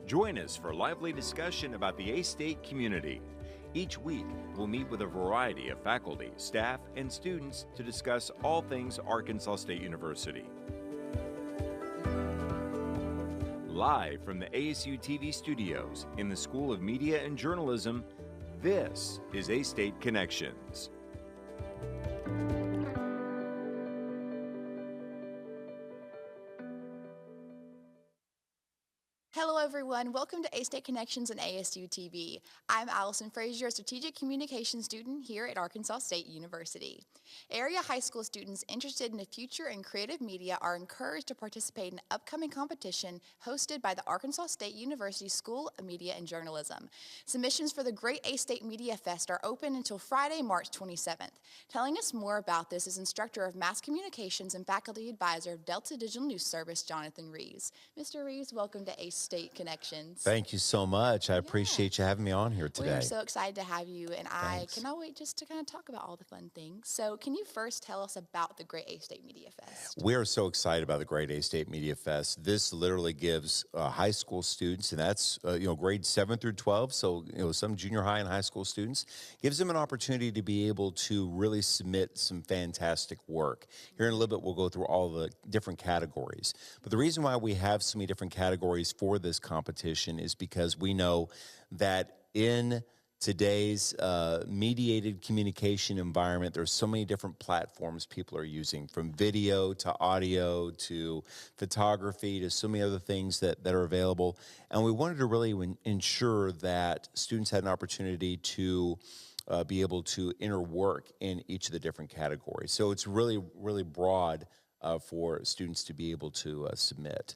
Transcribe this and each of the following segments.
Join us for lively discussion about the A-State community. Each week, we'll meet with a variety of faculty, staff, and students to discuss all things Arkansas State University. Live from the ASU-TV studios in the School of Media and Journalism, this is A-State Connections. Hello everyone, welcome to A-State Connections and ASU-TV. I'm Allison Frazier, a strategic communications student here at Arkansas State University. Area high school students interested in the future in creative media are encouraged to participate in an upcoming competition hosted by the Arkansas State University School of Media and Journalism. Submissions for the Great A-State Media Fest are open until Friday, March 27th. Telling us more about this is Instructor of Mass Communications and Faculty Advisor of Delta Digital News Service, Johnathan Reaves. Mr. Reaves, welcome to A-State Connections. Thank you so much. I appreciate you having me on here today. We're so excited to have you, and Thanks. I cannot wait just to kind of talk about all the fun things. So can you first tell us about the Great A-State Media Fest? We are so excited about the Great A-State Media Fest. This literally gives high school students, and that's grades 7 through 12, so some junior high and high school students, gives them an opportunity to be able to really submit some fantastic work. Here in a little bit, we'll go through all the different categories. But the reason why we have so many different categories for this competition is because we know that in today's mediated communication environment, there's so many different platforms people are using, from video to audio to photography to so many other things that are available. And we wanted to really ensure that students had an opportunity to be able to enter work in each of the different categories. So it's really, really broad for students to be able to submit.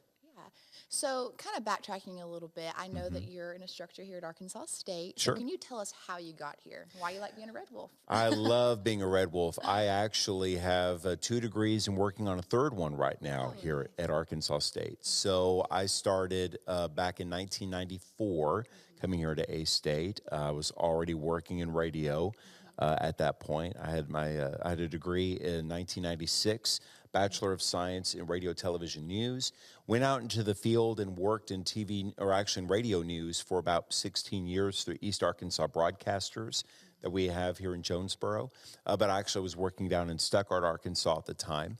So kind of backtracking a little bit, I know that you're an instructor here at Arkansas State. Sure. So can you tell us how you got here? Why you like being a Red Wolf? I love being a Red Wolf. I actually have 2 degrees and working on a 3rd one right now here at Arkansas State. So I started back in 1994 coming here to A-State. I was already working in radio at that point. I had I had a degree in 1996. Bachelor of Science in Radio, Television News. Went out into the field and worked in TV, or actually in radio news, for about 16 years through East Arkansas Broadcasters that we have here in Jonesboro. But I actually was working down in Stuttgart, Arkansas at the time.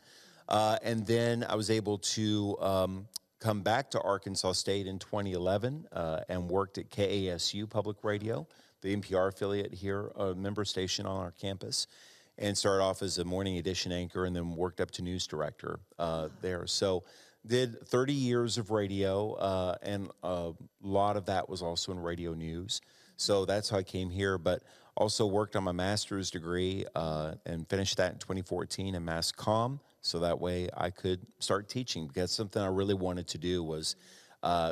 And then I was able to come back to Arkansas State in 2011 and worked at KASU Public Radio, the NPR affiliate here, a member station on our campus, and started off as a morning edition anchor and then worked up to news director there. So did 30 years of radio, and a lot of that was also in radio news. So that's how I came here, but also worked on my master's degree and finished that in 2014 in Mass Comm, so that way I could start teaching, because something I really wanted to do was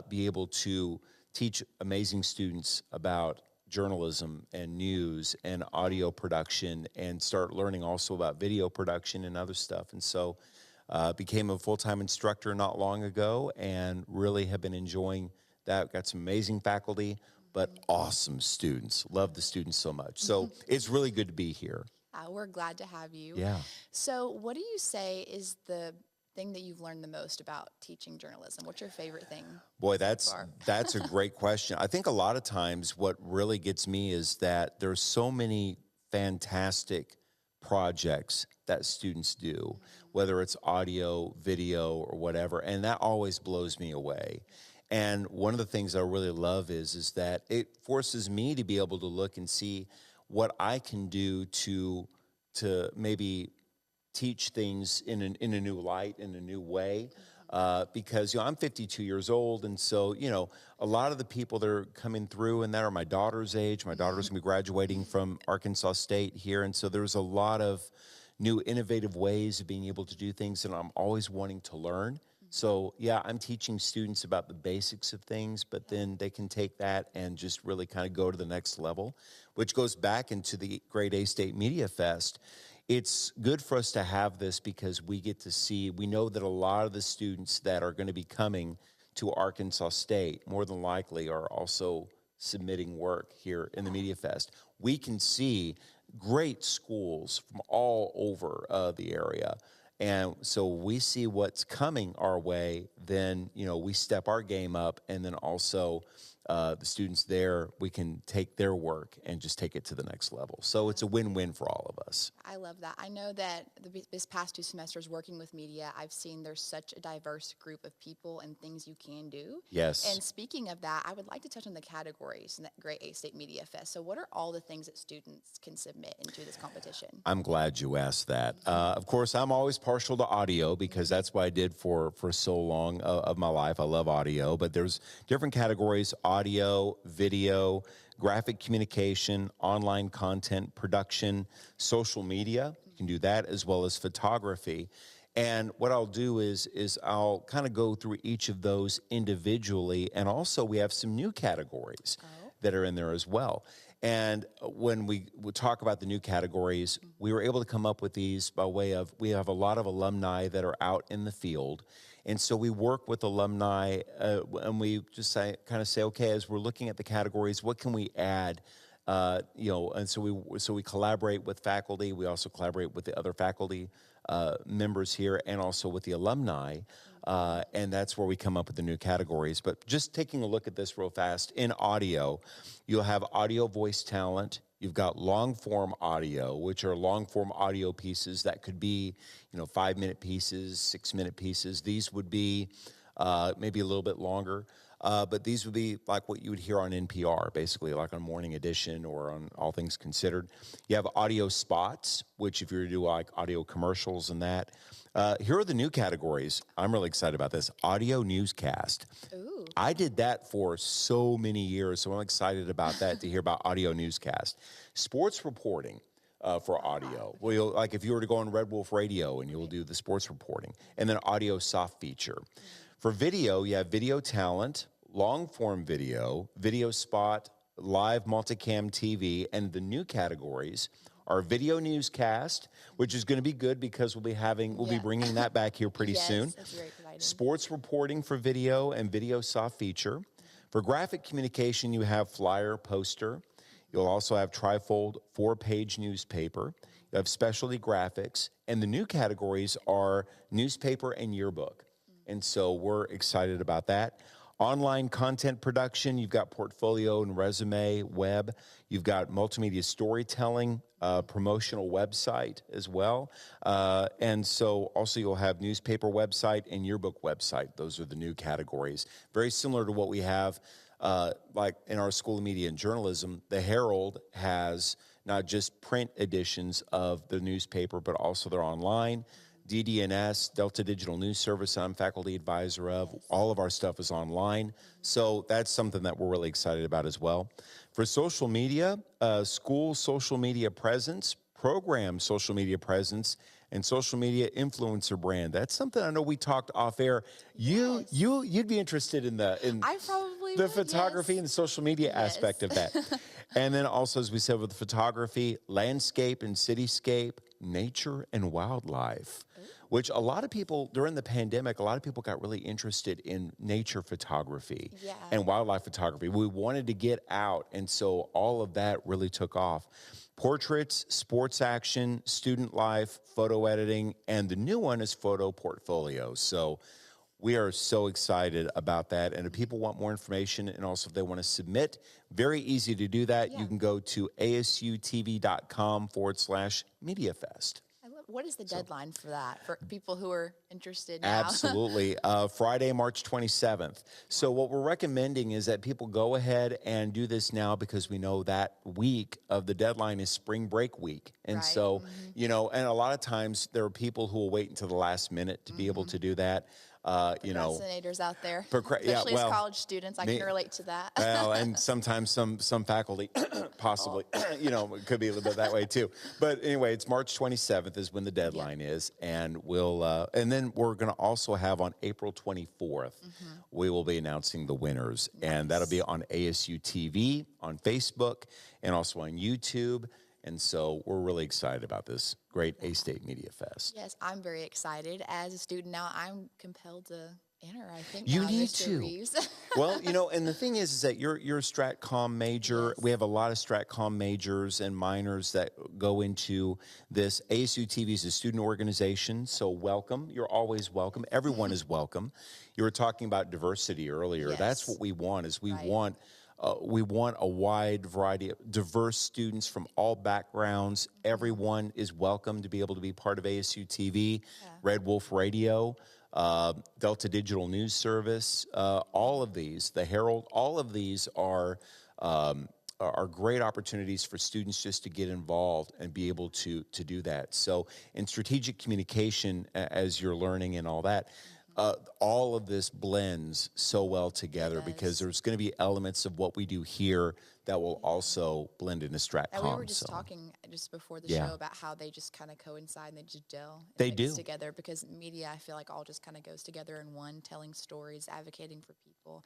be able to teach amazing students about journalism and news and audio production, and start learning also about video production and other stuff. And so became a full-time instructor not long ago, and really have been enjoying that. Got some amazing faculty, but awesome students. Love the students so much. So it's really good to be here. We're glad to have you. Yeah. So what do you say is the thing that you've learned the most about teaching journalism? What's your favorite thing? Boy, that's a great question. I think a lot of times what really gets me is that there's so many fantastic projects that students do, whether it's audio, video, or whatever, and that always blows me away. And one of the things I really love is that it forces me to be able to look and see what I can do to maybe teach things in a new light, in a new way, because I'm 52 years old, and so a lot of the people that are coming through and that are my daughter's age. My daughter's gonna be graduating from Arkansas State here, and so there's a lot of new innovative ways of being able to do things, and I'm always wanting to learn. So yeah, I'm teaching students about the basics of things, but then they can take that and just really kind of go to the next level, which goes back into the Great A-State Media Fest. It's good for us to have this because we get to see, we know that a lot of the students that are going to be coming to Arkansas State, more than likely, are also submitting work here in the Media Fest. We can see great schools from all over the area. And so we see what's coming our way, then, we step our game up, and then also the students there, we can take their work and just take it to the next level. So it's a win-win for all of us. I love that. I know that this past 2 semesters working with media, I've seen there's such a diverse group of people and things you can do. Yes. And speaking of that, I would like to touch on the categories in that great A-State Media Fest. So what are all the things that students can submit into this competition? I'm glad you asked that. Of course, I'm always partial to audio because that's what I did for so long of my life. I love audio, but there's different categories: audio, video, graphic communication, online content production, social media. You can do that, as well as photography. And what I'll do is I'll kind of go through each of those individually. And also we have some new categories that are in there as well. And when we talk about the new categories, we were able to come up with these by way of, we have a lot of alumni that are out in the field. And so we work with alumni and we just say, okay, as we're looking at the categories, what can we add? And so we collaborate with faculty. We also collaborate with the other faculty members here, and also with the alumni. And that's where we come up with the new categories. But just taking a look at this real fast, in audio, you'll have audio voice talent. You've got long-form audio, which are long-form audio pieces that could be, 5-minute pieces, 6-minute pieces. These would be maybe a little bit longer. But these would be like what you would hear on NPR, basically, like on Morning Edition or on All Things Considered. You have audio spots, which if you were to do like audio commercials and that. Here are the new categories. I'm really excited about this. Audio newscast. Ooh. I did that for so many years, so I'm excited about that, to hear about audio newscast. Sports reporting. For audio. Well, like if you were to go on Red Wolf Radio, and you'll do the sports reporting, and then audio soft feature. For video, you have video talent, long-form video, video spot, live multicam TV, and the new categories are video newscast, which is going to be good because we'll be bringing that back here pretty soon. That's very exciting. Sports reporting for video and video soft feature. For graphic communication, you have flyer, poster. You'll also have trifold 4-page newspaper. You have specialty graphics, and the new categories are newspaper and yearbook. And so we're excited about that. Online content production, you've got portfolio and resume, web. You've got multimedia storytelling, promotional website as well. And so also you'll have newspaper website and yearbook website. Those are the new categories. Very similar to what we have like in our School of Media and Journalism. The Herald has not just print editions of the newspaper, but also they're online. DDNS, Delta Digital News Service, I'm faculty advisor of. All of our stuff is online. So that's something that we're really excited about as well. For social media, school social media presence, program social media presence, and social media influencer brand. That's something I know we talked off air. You'd be interested in the photography and the social media aspect of that. And then also, as we said, with the photography, landscape and cityscape, nature and wildlife, which a lot of people, during the pandemic, a lot of people got really interested in nature photography and wildlife photography. We wanted to get out, and so all of that really took off. Portraits, sports action, student life, photo editing, and the new one is photo portfolio. So we are so excited about that. And if people want more information, and also if they want to submit, very easy to do that. You can go to ASU-TV.com/MediaFest. What is the deadline for that, for people who are interested now? Absolutely. Friday, March 27th. So what we're recommending is that people go ahead and do this now, because we know that week of the deadline is spring break week. And so, and a lot of times there are people who will wait until the last minute to be able to do that. Procrastinators out there, especially as college students. I can relate to that. Well, and sometimes some faculty possibly, it could be a little bit that way too. But anyway, it's March 27th is when the deadline is, and and then we're going to also have on April 24th, we will be announcing the winners, and that'll be on ASU-TV, on Facebook, and also on YouTube. And so we're really excited about this great A-State Media Fest. Yes, I'm very excited. As a student now, I'm compelled to enter, I think, You now, need Mr. to. Reaves. Well, and the thing is that you're a Strat Comm major. Yes. We have a lot of Strat Comm majors and minors that go into this. ASU-TV is a student organization, so welcome. You're always welcome. Everyone is welcome. You were talking about diversity earlier. That's Yes. what we want. Right. We want a wide variety of diverse students from all backgrounds. Everyone is welcome to be able to be part of ASU-TV, Red Wolf Radio, Delta Digital News Service, all of these, the Herald, all of these are great opportunities for students just to get involved and be able to do that. So in strategic communication, as you're learning and all that, all of this blends so well together because there's going to be elements of what we do here that will also blend into StratComm. And we were just talking just before the show about how they just kind of coincide and they just gel. They mix do. together because media, I feel like, all just kind of goes together in one, telling stories, advocating for people.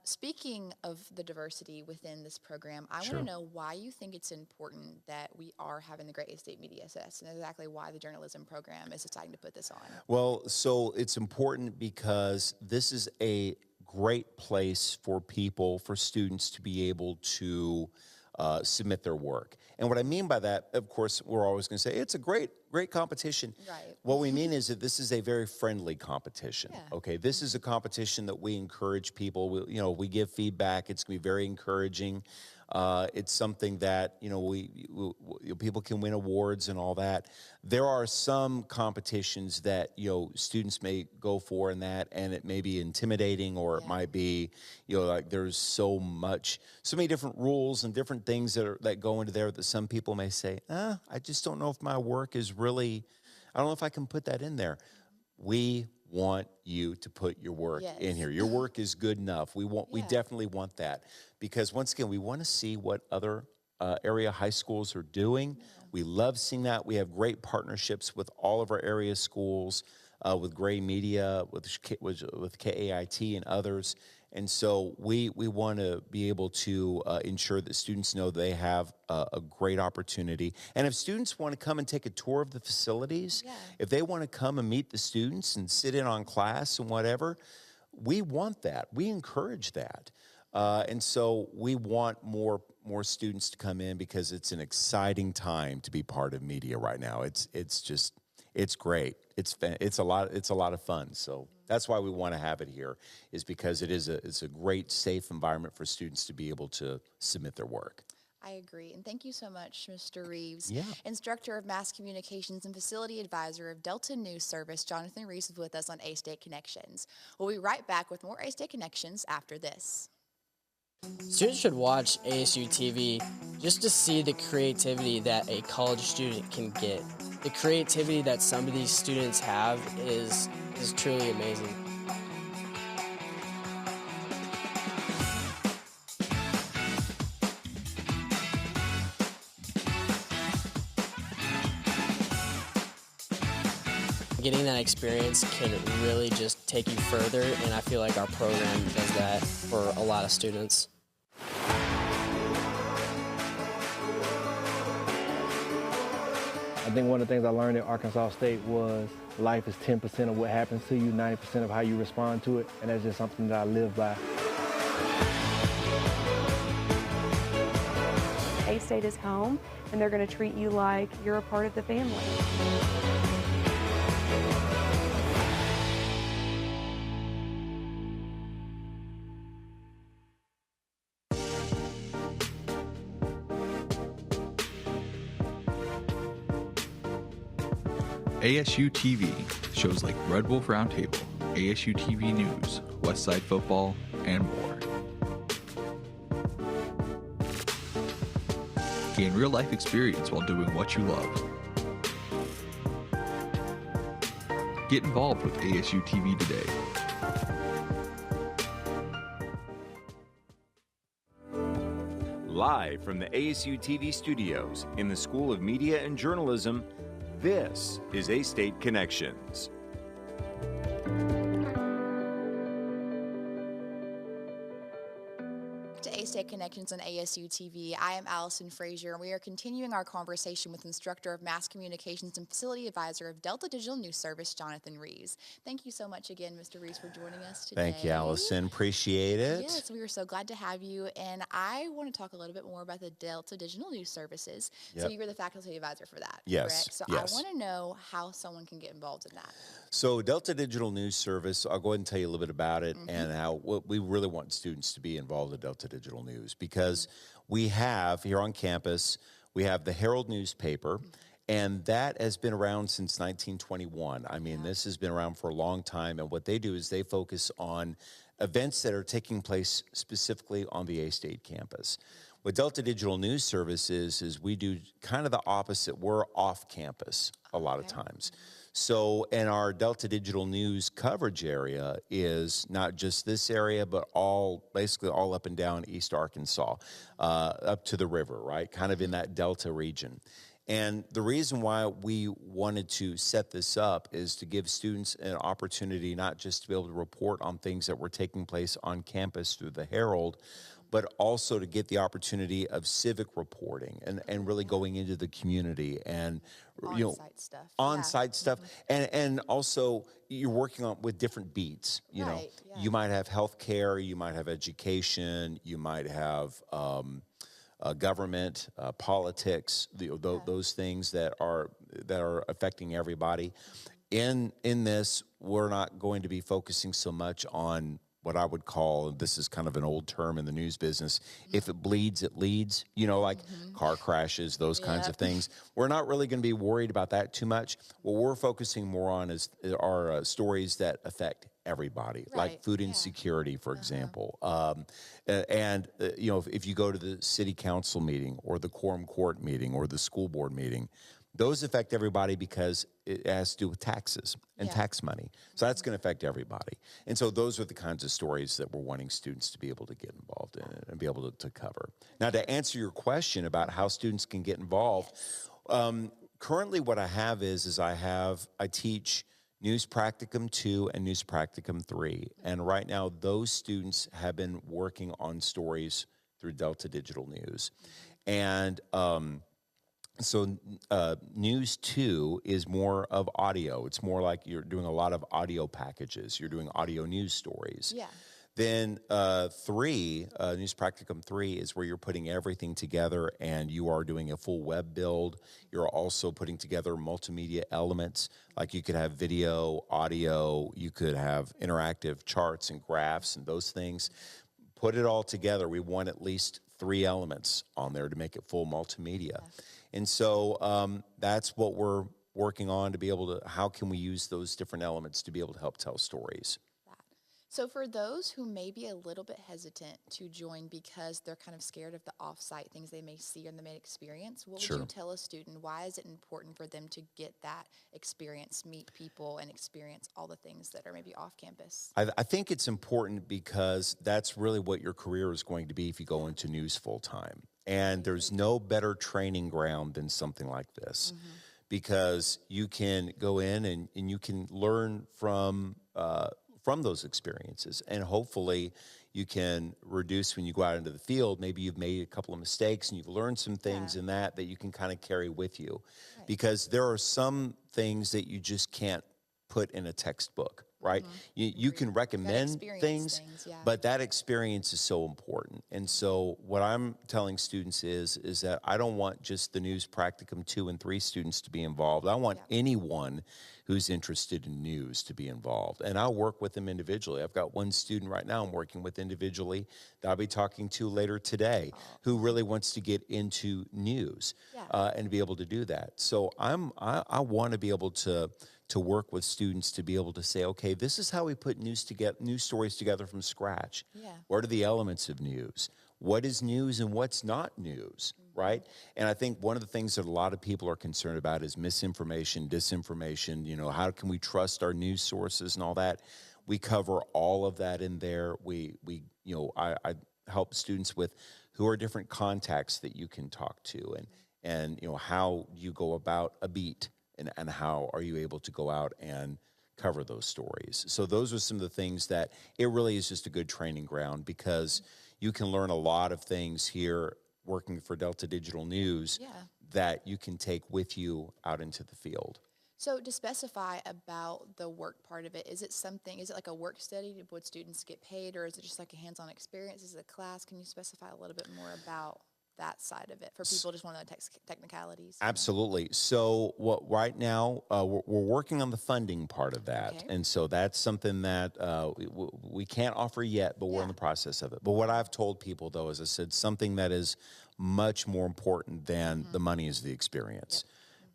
Speaking of the diversity within this program, I want to know why you think it's important that we are having the Great A-State Media Fest and exactly why the journalism program is deciding to put this on. Well, so it's important because this is a great place for people, for students to be able to submit their work. And what I mean by that, of course, we're always going to say it's a great competition. Right. What we mean is that this is a very friendly competition. Okay, this is a competition that we encourage people. We give feedback. It's going to be very encouraging. It's something that people can win awards and all that. There are some competitions that students may go for in that, and it may be intimidating, or it might be like there's so many different rules and different things that go into there that some people may say, I just don't know if my work is really, I don't know if I can put that in there. We want you to put your work in here. Your work is good enough. We definitely want that, because once again, we want to see what other area high schools are doing. We love seeing that. We have great partnerships with all of our area schools, with Gray Media, with KAIT and others. And so we want to be able to ensure that students know they have a great opportunity. And if students want to come and take a tour of the facilities, if they want to come and meet the students and sit in on class and whatever, we want that. We encourage that. And so we want more students to come in, because it's an exciting time to be part of media right now. It's great. It's a lot of fun. So that's why we want to have it here, is because it's a great, safe environment for students to be able to submit their work. I agree. And thank you so much, Mr. Reaves. Instructor of Mass Communications and Facility Advisor of Delta News Service, Johnathan Reaves, is with us on A-State Connections. We'll be right back with more A-State Connections after this. Students should watch ASU-TV just to see the creativity that a college student can get. The creativity that some of these students have is truly amazing. Getting that experience can really just take you further, and I feel like our program does that for a lot of students. I think one of the things I learned at Arkansas State was life is 10% of what happens to you, 90% of how you respond to it, and that's just something that I live by. A-State is home, and they're going to treat you like you're a part of the family. ASU-TV, shows like Red Wolf Roundtable, ASU-TV News, Westside Football, and more. Gain real-life experience while doing what you love. Get involved with ASU-TV today. Live from the ASU-TV studios in the School of Media and Journalism, this is A-State Connections. back to A-State Connections on ASU-TV. I am Allison Frazier, and we are continuing our conversation with Instructor of Mass Communications and Facility Advisor of Delta Digital News Service, Johnathan Reaves. Thank you so much again, Mr. Reaves, for joining us today. Thank you, Allison. Appreciate it. Yes, we are so glad to have you, and I want to talk a little bit more about the Delta Digital News Services. So you were the faculty advisor for that, yes, correct? So yes. I want to know how someone can get involved in that. So Delta Digital News Service, I'll go ahead and tell you a little bit about it and how we really want students to be involved in Delta Digital News, because we have here on campus, we have the Herald newspaper, and that has been around since 1921. I mean, this has been around for a long time, and what they do is they focus on events that are taking place specifically on the A-State campus. What Delta Digital News Service is we do kind of the opposite. We're off campus a lot of times. So, and our Delta Digital News coverage area is not just this area, but basically all up and down East Arkansas, up to the river, right? Kind of in that Delta region. And the reason why we wanted to set this up is to give students an opportunity not just to be able to report on things that were taking place on campus through the Herald, but also to get the opportunity of civic reporting and really going into the community and on-site stuff. And also you're working on with different beats. You know, you might have healthcare, you might have education, you might have government, politics, those things that are affecting everybody. In this, we're not going to be focusing so much on what I would call, this is kind of an old term in the news business, if it bleeds, it leads, you know, like car crashes, those kinds of things. We're not really going to be worried about that too much. What we're focusing more on are stories that affect everybody, like food insecurity, for example. You know, if you go to the city council meeting or the quorum court meeting or the school board meeting, those affect everybody because it has to do with taxes and tax money. So that's going to affect everybody. And so those are the kinds of stories that we're wanting students to be able to get involved in and be able to cover. Now, to answer your question about how students can get involved, currently what I have is I teach News Practicum 2 and News Practicum 3. And right now, those students have been working on stories through Delta Digital News. And so News 2 is more of audio. It's more like you're doing a lot of audio packages. You're doing audio news stories. Yeah. Then 3, News Practicum 3 is where you're putting everything together and you are doing a full web build. You're also putting together multimedia elements, like you could have video, audio, you could have interactive charts and graphs and those things. Put it all together. We want at least 3 elements on there to make it full multimedia. And so that's what we're working on to be able to, how can we use those different elements to be able to help tell stories? So for those who may be a little bit hesitant to join because they're kind of scared of the off-site things they may see or they may experience, what would you tell a student? Why is it important for them to get that experience, meet people, and experience all the things that are maybe off campus? I think it's important because that's really what your career is going to be if you go into news full-time. And there's no better training ground than something like this, because you can go in and you can learn from those experiences, and hopefully you can reduce when you go out into the field. Maybe you've made a couple of mistakes and you've learned some things in that you can kind of carry with you, because there are some things that you just can't put in a textbook. Right? You can recommend things, but that experience is so important. And so what I'm telling students is that I don't want just the News Practicum 2 and 3 students to be involved. I want anyone who's interested in news to be involved. And I'll work with them individually. I've got one student right now I'm working with individually that I'll be talking to later today who really wants to get into news and be able to do that. So I want to be able to work with students to be able to say, okay, this is how we put news stories together from scratch. What are the elements of news? What is news and what's not news, right? And I think one of the things that a lot of people are concerned about is misinformation, disinformation, you know, how can we trust our news sources and all that? We cover all of that in there. I help students with who are different contacts that you can talk to and you know, how you go about a beat. And how are you able to go out and cover those stories? So those are some of the things that it really is just a good training ground, because you can learn a lot of things here working for Delta Digital News that you can take with you out into the field. So to specify about the work part of it, is it like a work study? Would students get paid, or is it just like a hands-on experience? Is it a class? Can you specify a little bit more about that side of it for people who just want to know technicalities? Absolutely. So right now, we're working on the funding part of that. Okay. And so that's something that we can't offer yet, but we're in the process of it. But what I've told people, though, as I said, something that is much more important than the money is the experience.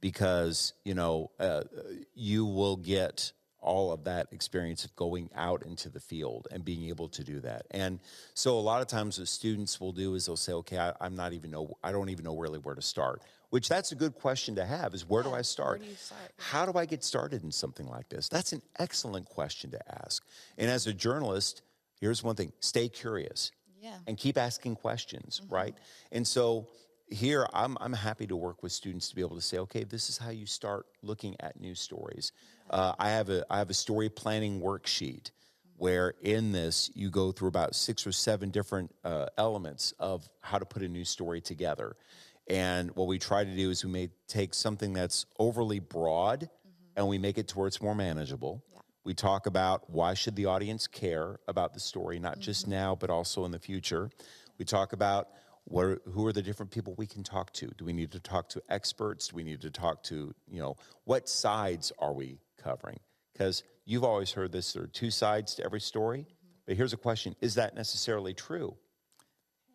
Because, you will get all of that experience of going out into the field and being able to do that. And so a lot of times what students will do is they'll say, okay, I don't even know really where to start, which that's a good question to have, is where do I start? Where do you start? How do I get started in something like this? That's an excellent question to ask. And as a journalist, here's one thing: stay curious and keep asking questions, right? And so here, I'm happy to work with students to be able to say, okay, this is how you start looking at news stories. I have a story planning worksheet where in this you go through about 6 or 7 different elements of how to put a news story together. And what we try to do is we may take something that's overly broad and we make it to where it's more manageable. We talk about why should the audience care about the story, not just now, but also in the future. We talk about who are the different people we can talk to? Do we need to talk to experts? Do we need to talk to, what sides are we covering? Because you've always heard this, there are 2 sides to every story. But here's a question: is that necessarily true?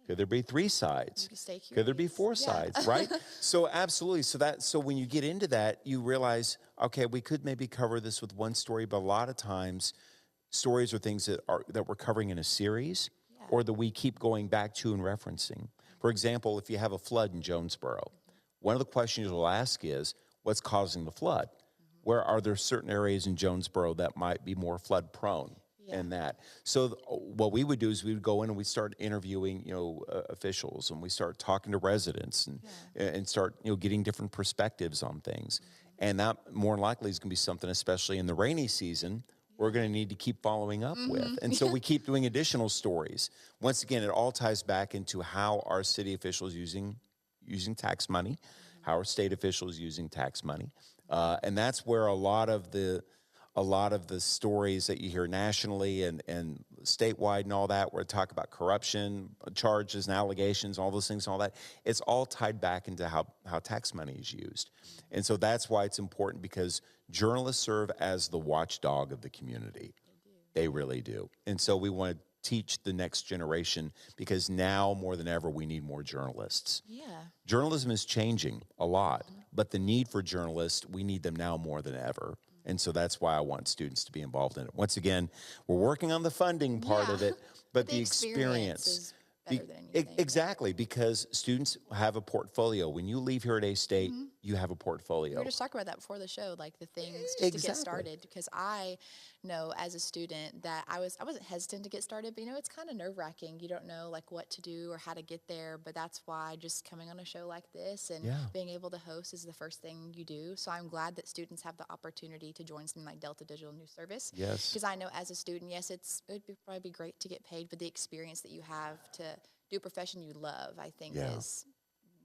Could there be 3 sides? Could there be 4 sides, right? So absolutely. So when you get into that, you realize, okay, we could maybe cover this with one story, but a lot of times stories are things that we're covering in a series or that we keep going back to and referencing. For example, if you have a flood in Jonesboro, one of the questions you'll ask is, what's causing the flood? Where are there certain areas in Jonesboro that might be more flood prone and that? So what we would do is we would go in and we start interviewing, officials, and we start talking to residents and start, getting different perspectives on things. And that more than likely is going to be something, especially in the rainy season, we're going to need to keep following up with. And so we keep doing additional stories. Once again, it all ties back into how our city officials using tax money, how our state officials using tax money. And that's where a lot of the stories that you hear nationally and statewide and all that, where we talk about corruption charges and allegations, all those things and all that, it's all tied back into how tax money is used. And so that's why it's important, because journalists serve as the watchdog of the community. They really do. And so we want to teach the next generation, because now more than ever we need more journalists. Journalism is changing a lot, but the need for journalists, we need them now more than ever. And so that's why I want students to be involved in it. Once again, we're working on the funding part of it, but the experience is better than anything. Exactly, because students have a portfolio. When you leave here at A-State, you have a portfolio. We were just talking about that before the show, like the things just to get started, because I know as a student that I wasn't hesitant to get started, but it's kind of nerve-wracking. You don't know like what to do or how to get there, but that's why just coming on a show like this and being able to host is the first thing you do. So I'm glad that students have the opportunity to join something like Delta Digital News Service. Yes. Because I know as a student, yes, it would probably be great to get paid, but the experience that you have to do a profession you love, I think is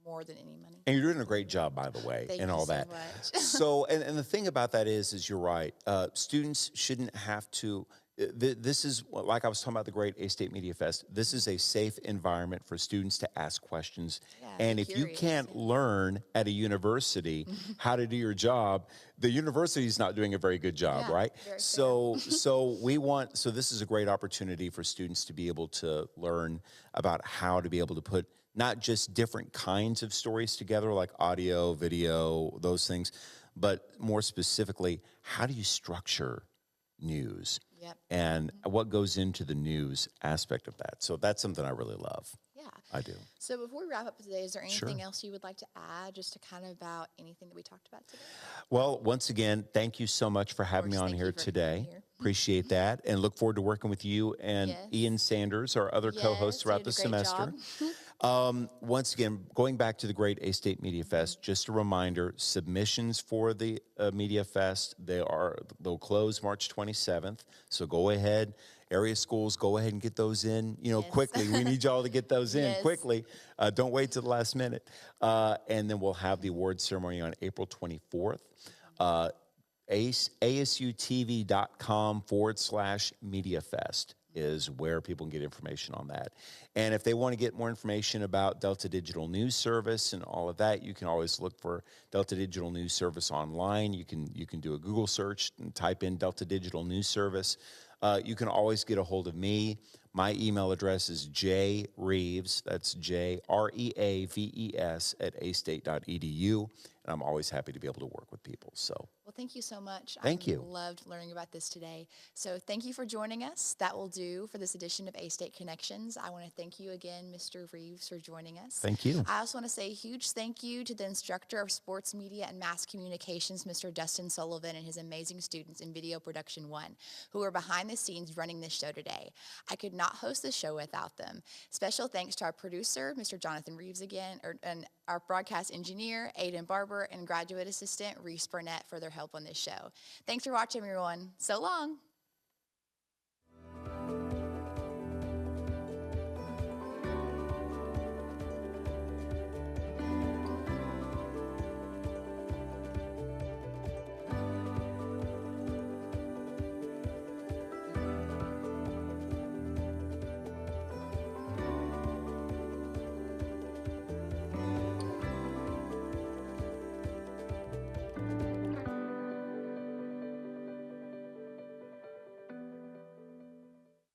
more than any money. And you're doing a great job, by the way, Thank and you all so that. much. So, and the thing about that is you're right. Students shouldn't have to. This is, like I was talking about the Great A-State Media Fest, this is a safe environment for students to ask questions. And if you can't learn at a university how to do your job, the university is not doing a very good job, right? So this is a great opportunity for students to be able to learn about how to be able to put not just different kinds of stories together, like audio, video, those things, but more specifically, how do you structure news? And what goes into the news aspect of that. So that's something I really love. I do. So before we wrap up today, is there anything else you would like to add, just to kind of about anything that we talked about today? Well, once again, thank you so much for having me on here today. Appreciate that, and look forward to working with you and Ian Sanders, our other co-hosts throughout the semester. Once again, going back to the Great A-State Media Fest, just a reminder, submissions for the Media Fest, they'll close March 27th. So go ahead area schools, go ahead and get those in, Yes. quickly. We need y'all to get those in Yes. quickly. Don't wait till the last minute. And then we'll have the awards ceremony on April 24th. ASU-TV.com/MediaFest is where people can get information on that. And if they want to get more information about Delta Digital News Service and all of that, you can always look for Delta Digital News Service online. You can do a Google search and type in Delta Digital News Service. You can always get a hold of me. My email address is jreaves, that's JREAVES @astate.edu. And I'm always happy to be able to work with people. So, Well, thank you so much. Thank you. Loved learning about this today. So thank you for joining us. That will do for this edition of A-State Connections. I want to thank you again, Mr. Reaves, for joining us. Thank you. I also want to say a huge thank you to the Instructor of Sports Media and Mass Communications, Mr. Dustin Sullivan, and his amazing students in Video Production 1, who are behind the scenes running this show today. I could not host this show without them. Special thanks to our producer, Mr. Johnathan Reaves again, and our broadcast engineer, Aiden Barber, and graduate assistant, Reese Burnett, for their help on this show. Thanks for watching, everyone. So long.